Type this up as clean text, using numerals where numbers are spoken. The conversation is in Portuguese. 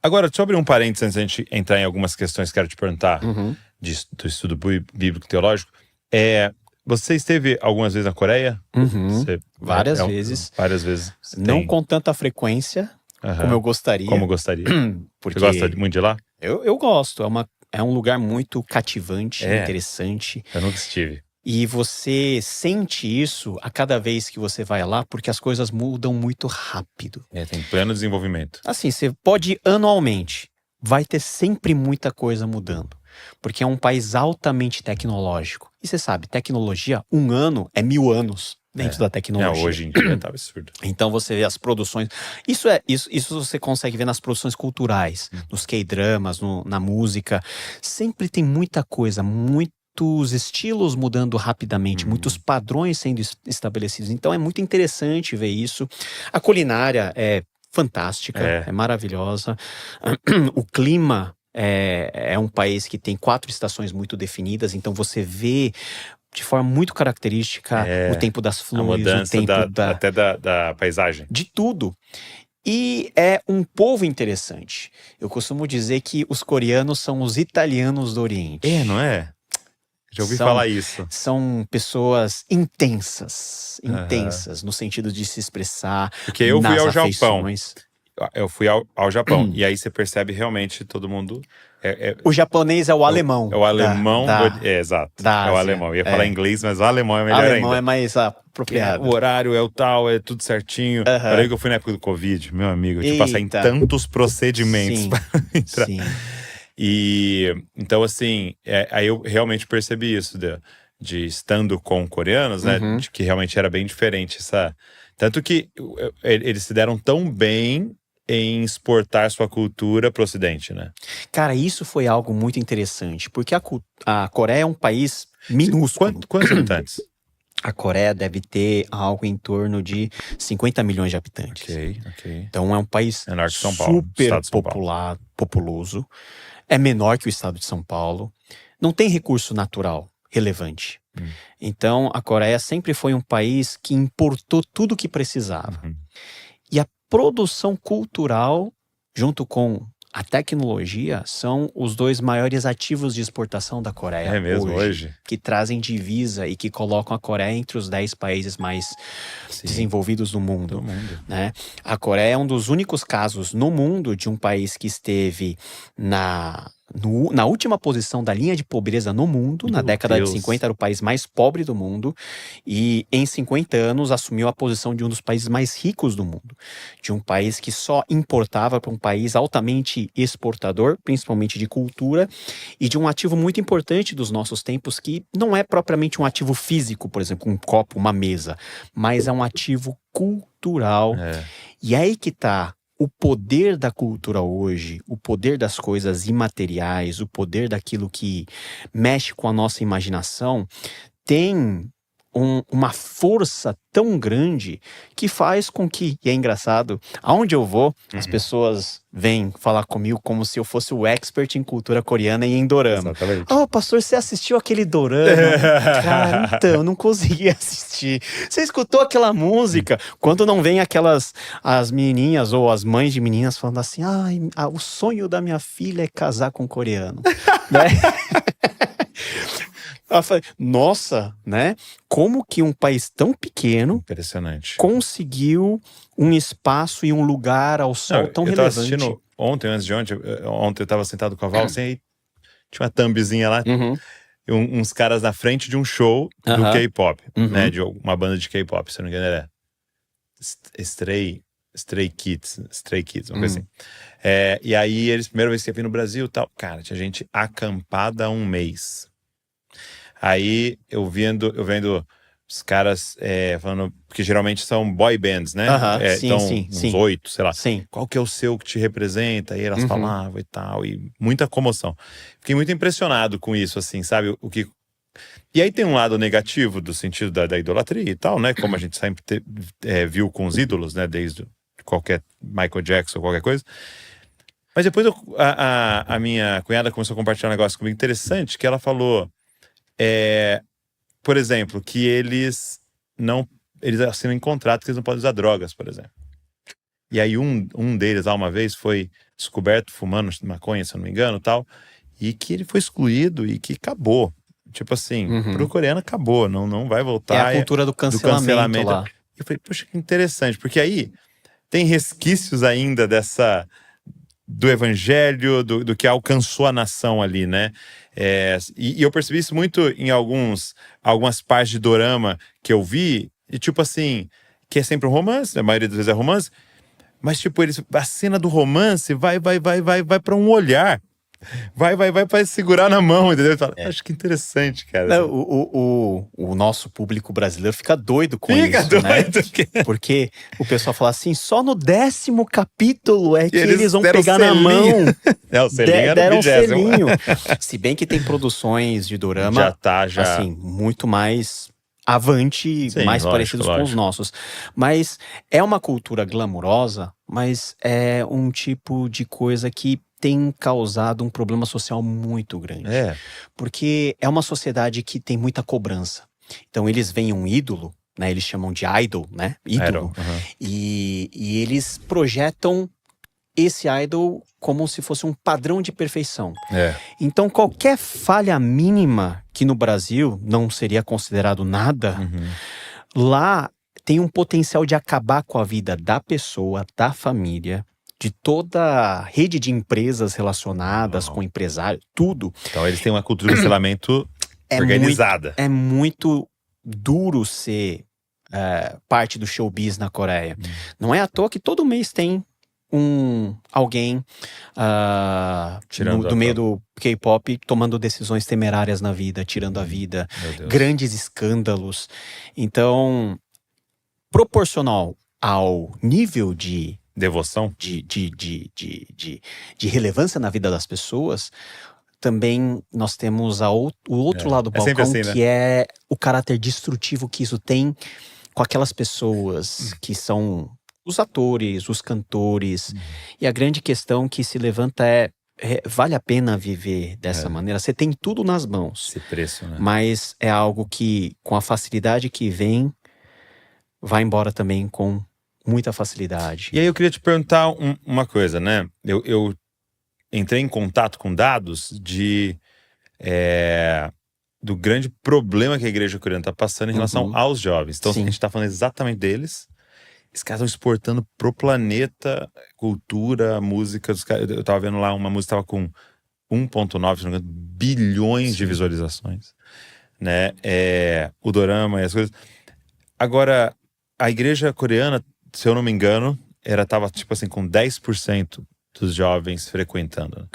Agora, sobre um parênteses, antes da gente entrar em algumas questões que quero te perguntar Uhum. do estudo bíblico teológico, você esteve algumas vezes na Coreia? Uhum. Você, Várias vezes. Várias vezes. Não com tanta frequência como eu gostaria. Como gostaria. Porque Você gosta muito de lá? Eu gosto. É um lugar muito cativante, interessante. Eu nunca estive. E você sente isso a cada vez que você vai lá, porque as coisas mudam muito rápido. Tem pleno desenvolvimento. Assim, você pode ir anualmente, vai ter sempre muita coisa mudando. Porque é um país altamente tecnológico. E você sabe, tecnologia, 1 ano é 1000 anos dentro da tecnologia. Hoje em dia tá absurdo. Então você vê as produções. Isso você consegue ver nas produções culturais, nos K-dramas, na música. Sempre tem muita coisa, muitos estilos mudando rapidamente, muitos padrões sendo estabelecidos. Então é muito interessante ver isso. A culinária é fantástica, é maravilhosa. O clima é um país que tem 4 estações muito definidas, então você vê de forma muito característica o tempo das flores, a mudança o tempo até da paisagem. De tudo. E é um povo interessante. Eu costumo dizer que os coreanos são os italianos do Oriente. Não é? Já ouvi falar isso. São pessoas intensas, no sentido de se expressar. Porque eu fui ao Japão. afeições. Eu fui ao Japão. E aí você percebe realmente todo mundo. O japonês é o alemão. É o alemão. Exato. Da é o Ásia. alemão. Eu ia falar inglês, mas o alemão é melhor ainda. O alemão é mais apropriado. O horário é o tal, é tudo certinho. Olha que eu fui na época do Covid, meu amigo. Eu tive que passar em tantos procedimentos para entrar. Sim. E então, assim, aí eu realmente percebi isso de estando com coreanos, né? De que realmente era bem diferente essa. Tanto que eles se deram tão bem em exportar sua cultura para o Ocidente, né? Cara, isso foi algo muito interessante, porque a Coreia é um país minúsculo. Quantos habitantes? A Coreia deve ter algo em torno de 50 milhões de habitantes. Ok. Então é um país menor que São Paulo, super populoso. É menor que o estado de São Paulo. Não tem recurso natural relevante. Então a Coreia sempre foi um país que importou tudo o que precisava. E a produção cultural, junto com a tecnologia, são os 2 maiores ativos de exportação da Coreia. É mesmo, hoje? Que trazem divisa e que colocam a Coreia entre os 10 países mais desenvolvidos do mundo. Né? A Coreia é um dos únicos casos no mundo de um país que esteve na última posição da linha de pobreza no mundo. Na década de 50 era o país mais pobre do mundo. E em 50 anos assumiu a posição de um dos países mais ricos do mundo. De um país que só importava para um país altamente exportador, principalmente de cultura. E de um ativo muito importante dos nossos tempos, que não é propriamente um ativo físico, por exemplo, um copo, uma mesa. Mas é um ativo cultural. E aí que tá o poder da cultura hoje, o poder das coisas imateriais, o poder daquilo que mexe com a nossa imaginação, tem uma força tão grande que faz com que, e é engraçado, aonde eu vou, as pessoas vêm falar comigo como se eu fosse o expert em cultura coreana e em dorama. Exatamente. Pastor, você assistiu aquele dorama? Cara, então, eu não consegui assistir. Você escutou aquela música? Quando não vem as menininhas ou as mães de meninas falando assim, o sonho da minha filha é casar com um coreano. Né? Ela falou, nossa, né? Como que um país tão pequeno impressionante conseguiu um espaço e um lugar ao sol tão relevante? Eu tava assistindo ontem eu tava sentado com a Val, assim, aí tinha uma thumbzinha lá, uns caras na frente de um show do K-pop, né? De uma banda de K-pop, se eu não me engano era Stray Kids, uma coisa assim. E aí eles, primeira vez que eu vim no Brasil e tal, cara, tinha gente acampada há 1 mês. Aí eu vendo os caras falando, porque geralmente são boy bands, né? Uns 8, sei lá. Sim. Qual que é o seu que te representa? E elas falavam e tal, e muita comoção. Fiquei muito impressionado com isso, assim, sabe? E aí tem um lado negativo do sentido da idolatria e tal, né? Como a gente sempre viu com os ídolos, né? Desde qualquer Michael Jackson ou qualquer coisa. Mas depois a minha cunhada começou a compartilhar um negócio comigo interessante, que ela falou... por exemplo, que eles assinam em contrato que eles não podem usar drogas, por exemplo. E aí um deles, lá uma vez, foi descoberto fumando maconha, se eu não me engano, tal. E que ele foi excluído e que acabou. Tipo assim, pro coreano acabou, não vai voltar. É a cultura do cancelamento lá. Eu falei, poxa, que interessante, porque aí tem resquícios ainda do evangelho, do que alcançou a nação ali, né? E eu percebi isso muito em algumas partes de dorama que eu vi, e tipo assim, que é sempre um romance, a maioria das vezes é romance, mas tipo, a cena do romance vai para um olhar. Vai pra segurar na mão, entendeu? Acho que interessante, cara. Não, o nosso público brasileiro fica doido com Fica isso, doido, né? Porque o pessoal fala assim, só no 10º capítulo é que eles eles vão deram pegar na selinho. mão. O selinho era deram o 20º. selinho. Se bem que tem produções de dorama, assim, muito mais avante, Sim, mais lógico, parecidos com os nossos. Mas é uma cultura glamurosa, mas é um tipo de coisa que tem causado um problema social muito grande. Porque é uma sociedade que tem muita cobrança. Então eles veem um ídolo, né? Eles chamam de idol, né? Ídolo. E eles projetam esse idol como se fosse um padrão de perfeição. Então qualquer falha mínima que no Brasil não seria considerado nada, lá tem um potencial de acabar com a vida da pessoa, da família, de toda a rede de empresas relacionadas com empresário, tudo. Então eles têm uma cultura de cancelamento organizada. É muito duro ser parte do showbiz na Coreia. Não é à toa que todo mês tem alguém do meio do K-pop tomando decisões temerárias na vida, tirando a vida, grandes escândalos. Então, proporcional ao nível de devoção, de relevância na vida das pessoas, também nós temos o outro lado do balcão, assim, né? que é o caráter destrutivo que isso tem com aquelas pessoas que são os atores, os cantores. E a grande questão que se levanta vale a pena viver dessa maneira? Você tem tudo nas mãos. Esse preço, né? Mas é algo que, com a facilidade que vem, vai embora também com muita facilidade. E aí eu queria te perguntar uma coisa, né? Eu entrei em contato com dados do grande problema que a igreja coreana está passando em relação aos jovens. Então, a gente está falando exatamente deles. Esses caras estão exportando pro planeta cultura, música. Eu tava vendo lá uma música que tava com 1,9 bilhões de visualizações, né? O dorama e as coisas. Agora, a igreja coreana, se eu não me engano, tava tipo assim com 10% dos jovens frequentando.